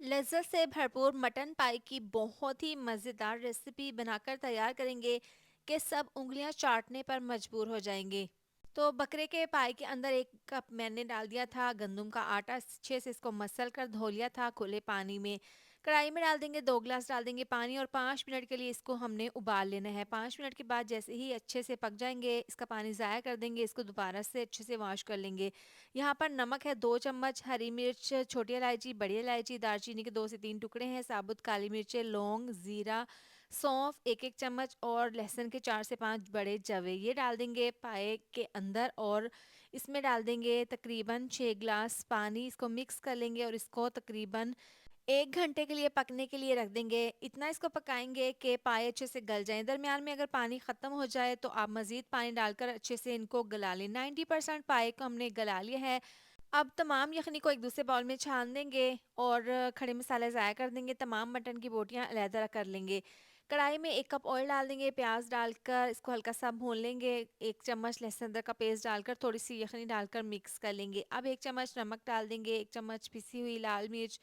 लज्जत से भरपूर मटन पाई की बहुत ही मज़ेदार रेसिपी बनाकर तैयार करेंगे कि सब उंगलियां चाटने पर मजबूर हो जाएंगे। तो बकरे के पाई के अंदर 1 कप मैंने डाल दिया था गंदम का आटा, अच्छे से इसको मसल कर धो लिया था खुले पानी में। कढ़ाई में डाल देंगे, 2 गिलास डाल देंगे पानी और 5 मिनट के लिए इसको हमने उबाल लेना है। 5 मिनट के बाद जैसे ही अच्छे से पक जाएंगे इसका पानी ज़ाया कर देंगे, इसको दोबारा से अच्छे से वॉश कर लेंगे। यहाँ पर नमक है 2 चम्मच, हरी मिर्च, छोटी इलायची, बड़ी इलायची, दालचीनी के 2 से 3 टुकड़े हैं, साबुत काली मिर्चें, लौंग, ज़ीरा, सौंफ 1-1 चम्मच और लहसुन के 4 से 5 बड़े जवे ये डाल देंगे पाए के अंदर। और इसमें डाल देंगे तकरीबन 6 गिलास पानी, इसको मिक्स कर लेंगे और इसको तकरीबन 1 घंटे के लिए पकने के लिए रख देंगे। इतना इसको पकाएंगे कि पाए अच्छे से गल जाएं। दरमियान में अगर पानी ख़त्म हो जाए तो आप मज़ीद पानी डालकर अच्छे से इनको गला लें। 90% पाए को हमने गला लिया है। अब तमाम यखनी को एक दूसरे बाउल में छान देंगे और खड़े मसाले ज़ाया कर देंगे। तमाम मटन की बोटियां अलहदा कर लेंगे। कढ़ाई में 1 कप ऑयल डाल देंगे, प्याज डालकर इसको हल्का सा भून लेंगे। 1 चम्मच लहसुन अदरक का पेस्ट डालकर थोड़ी सी यखनी डालकर मिक्स कर लेंगे। अब 1 चम्मच नमक डाल देंगे, 1 चम्मच पिसी हुई लाल मिर्च,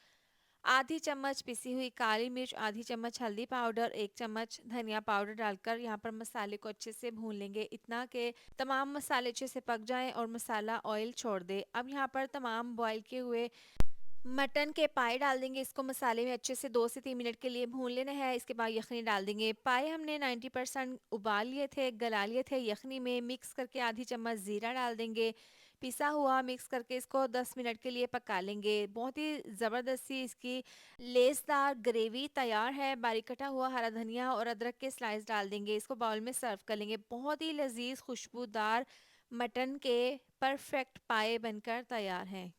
आधी चम्मच पिसी हुई काली मिर्च, आधी चम्मच हल्दी पाउडर, 1 चम्मच धनिया पाउडर डालकर यहाँ पर मसाले को अच्छे से भून लेंगे, इतना कि तमाम मसाले अच्छे से पक जाएं और मसाला ऑयल छोड़ दे। अब यहाँ पर तमाम बॉईल किए हुए मटन के पाए डाल देंगे, इसको मसाले में अच्छे से 2 से 3 मिनट के लिए भून लेना है। इसके बाद यखनी डाल देंगे। पाए हमने 90% उबाल लिए थे, गला लिए थे यखनी में। मिक्स करके आधी चम्मच ज़ीरा डाल देंगे, पिसा हुआ मिक्स करके इसको 10 मिनट के लिए पका लेंगे। बहुत ही ज़बरदस्ती इसकी लेसदार ग्रेवी तैयार है। बारीक कटा हुआ हरा धनिया और अदरक के स्लाइस डाल देंगे, इसको बाउल में सर्व कर लेंगे। बहुत ही लजीज खुशबूदार मटन के परफेक्ट पाए बनकर तैयार हैं।